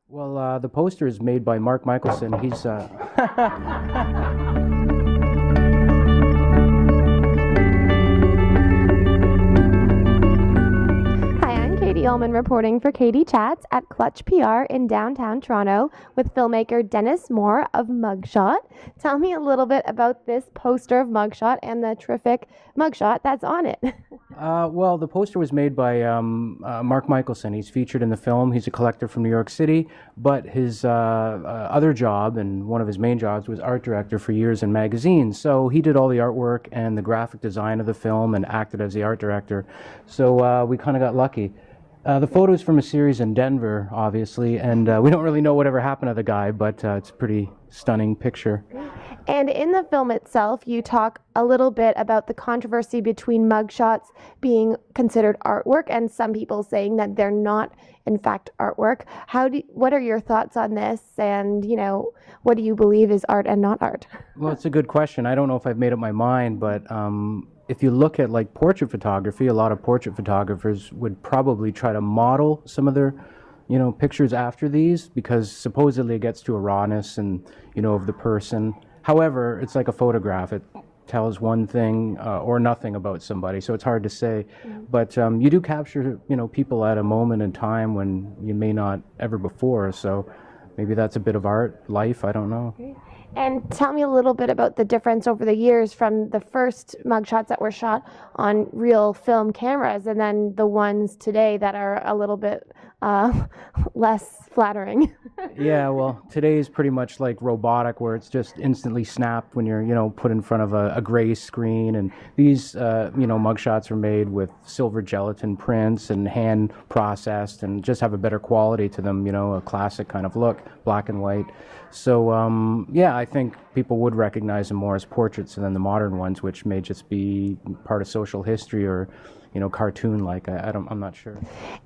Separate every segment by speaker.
Speaker 1: Well, the poster is made by Mark Michelson. He's
Speaker 2: Hi, I'm Katie Ullman reporting for Katie Chats at Clutch PR in downtown Toronto with filmmaker Dennis Mohr of Mugshot. Tell me a little bit about this poster of Mugshot and the terrific mugshot that's on it.
Speaker 1: well, the poster was made by Mark Michelson. He's featured in the film. He's a collector from New York City, but his other job and one of his main jobs was art director for years in magazines. So he did all the artwork and the graphic design of the film and acted as the art director. So we kind of got lucky. The photo's from a series in Denver, obviously, and we don't really know whatever happened to the guy, but it's a pretty stunning picture.
Speaker 2: And in the film itself, you talk a little bit about the controversy between mugshots being considered artwork and some people saying that they're not, in fact, artwork. What are your thoughts on this? And, what do you believe is art and not art?
Speaker 1: Well, it's a good question. I don't know if I've made up my mind, but if you look at like portrait photography, a lot of portrait photographers would probably try to model some of their, pictures after these because supposedly it gets to a rawness and, of the person. However, it's like a photograph. It tells one thing or nothing about somebody, so it's hard to say. But you do capture, people at a moment in time when you may not ever before. So maybe that's a bit of art, life. I don't know.
Speaker 2: And tell me a little bit about the difference over the years from the first mugshots that were shot on real film cameras and then the ones today that are a little bit less flattering.
Speaker 1: Yeah, well, today is pretty much like robotic, where it's just instantly snapped when you're, put in front of a gray screen. And these, mugshots are made with silver gelatin prints and hand processed, and just have a better quality to them. A classic kind of look, black and white. So, yeah, I think people would recognize them more as portraits than the modern ones, which may just be part of social history or, cartoon-like. I'm not sure.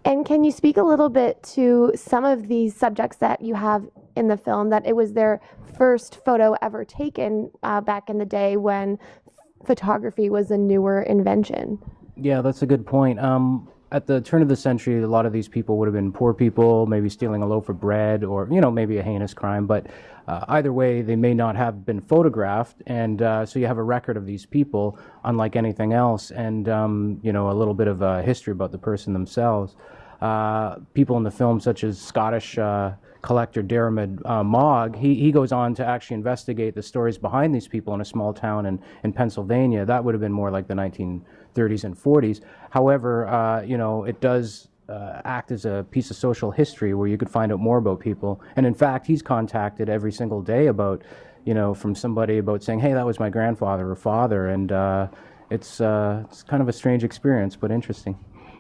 Speaker 2: And can you speak a little bit to some of these subjects that you have in the film that it was their first photo ever taken back in the day when photography was a newer invention?
Speaker 1: Yeah, that's a good point. At the turn of the century, a lot of these people would have been poor people, maybe stealing a loaf of bread or, maybe a heinous crime. But either way, they may not have been photographed. And so you have a record of these people, unlike anything else, and, a little bit of history about the person themselves. People in the film, such as Scottish collector Dermot Mogg, he goes on to actually investigate the stories behind these people in a small town in Pennsylvania. That would have been more like the 1930s and 40s. However, it does act as a piece of social history where you could find out more about people. And in fact, he's contacted every single day about, from somebody about saying, hey, that was my grandfather or father. And it's kind of a strange experience, but interesting.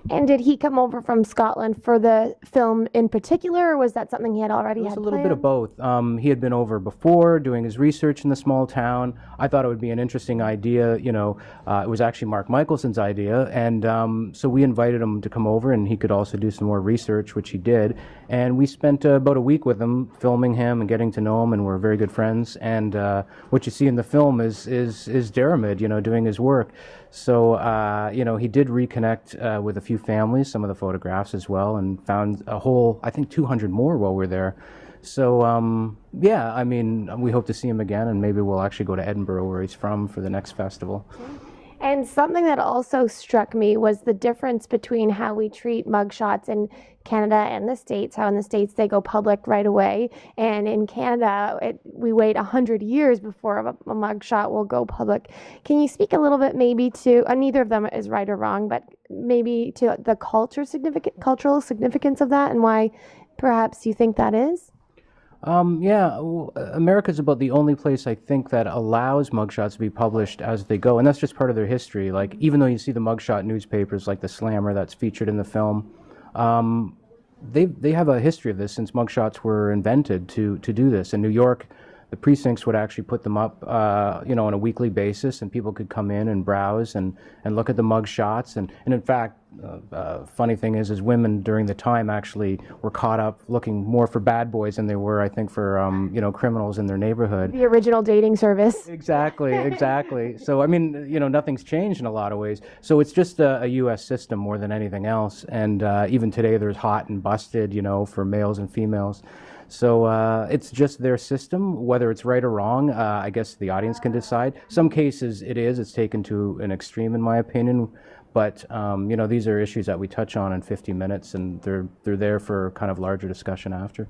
Speaker 2: And did he come over from Scotland for the film in particular, or was that something he had already
Speaker 1: It was
Speaker 2: had
Speaker 1: a little bit
Speaker 2: planned?
Speaker 1: of both. He had been over before doing his research in the small town. I thought it would be an interesting idea. It was actually Mark Michelson's idea. And so we invited him to come over, and he could also do some more research, which he did. And we spent about a week with him, filming him and getting to know him, and we're very good friends. And what you see in the film is Dermot, doing his work. So, he did reconnect with a few families, some of the photographs as well, and found a whole, I think, 200 more while we're there. So, yeah, I mean, we hope to see him again, and maybe we'll actually go to Edinburgh, where he's from, for the next festival.
Speaker 2: And something that also struck me was the difference between how we treat mugshots in Canada and the States. How in the States they go public right away, and in Canada we wait 100 years before a mugshot will go public. Can you speak a little bit maybe to, neither of them is right or wrong, but maybe to the cultural significance of that and why perhaps you think that is?
Speaker 1: Yeah, well, America's about the only place I think that allows mugshots to be published as they go, and that's just part of their history. Like, even though you see the mugshot newspapers, like the Slammer that's featured in the film, they have a history of this since mugshots were invented to do this. In New York, the precincts would actually put them up, on a weekly basis, and people could come in and browse and look at the mugshots. And in fact, funny thing is women during the time actually were caught up looking more for bad boys than they were, I think, for criminals in their neighborhood.
Speaker 2: The original dating service.
Speaker 1: Exactly, exactly. So I mean, nothing's changed in a lot of ways. So it's just a U.S. system more than anything else. And even today, there's hot and busted, for males and females. So it's just their system. Whether it's right or wrong, I guess the audience can decide. Some cases it's taken to an extreme, in my opinion. But these are issues that we touch on in 50 minutes, and they're there for kind of larger discussion after.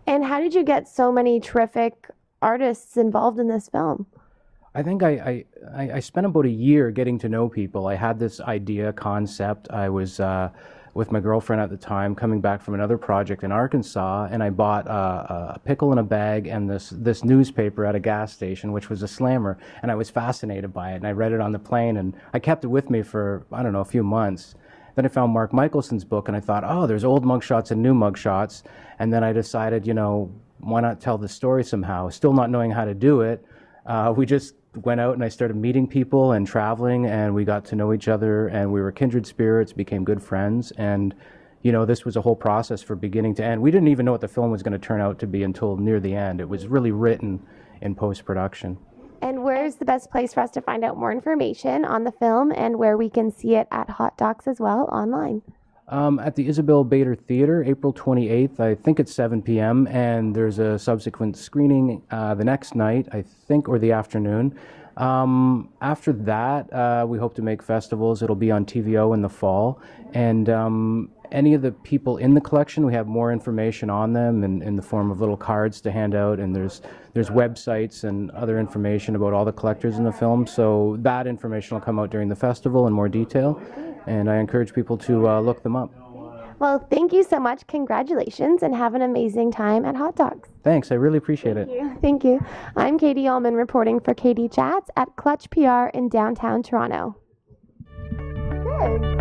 Speaker 2: And how did you get so many terrific artists involved in this film?
Speaker 1: I think I spent about a year getting to know people. I had this idea, concept. I was with my girlfriend at the time, coming back from another project in Arkansas, and I bought a pickle in a bag and this newspaper at a gas station, which was a slammer, and I was fascinated by it, and I read it on the plane, and I kept it with me for, I don't know, a few months. Then I found Mark Michelson's book, and I thought, oh, there's old mugshots and new mugshots, and then I decided, why not tell the story somehow? Still not knowing how to do it, we just went out and I started meeting people and traveling, and we got to know each other, and we were kindred spirits, became good friends, and this was a whole process from beginning to end. We didn't even know what the film was going to turn out to be until near the end. It was really written in post-production.
Speaker 2: And where's the best place for us to find out more information on the film and where we can see it at Hotdocs as well online?
Speaker 1: At the Isabel Bader Theater, April 28th, I think it's 7 p.m., and there's a subsequent screening the next night, I think, or the afternoon. After that, we hope to make festivals. It'll be on TVO in the fall, and any of the people in the collection, we have more information on them in the form of little cards to hand out, and there's websites and other information about all the collectors in the film, so that information will come out during the festival in more detail. And I encourage people to look them up.
Speaker 2: Well, thank you so much. Congratulations, and have an amazing time at Hotdocs.
Speaker 1: Thanks. I really appreciate it.
Speaker 2: Thank you. I'm Katie Allman reporting for Katie Chats at Clutch PR in downtown Toronto. Good.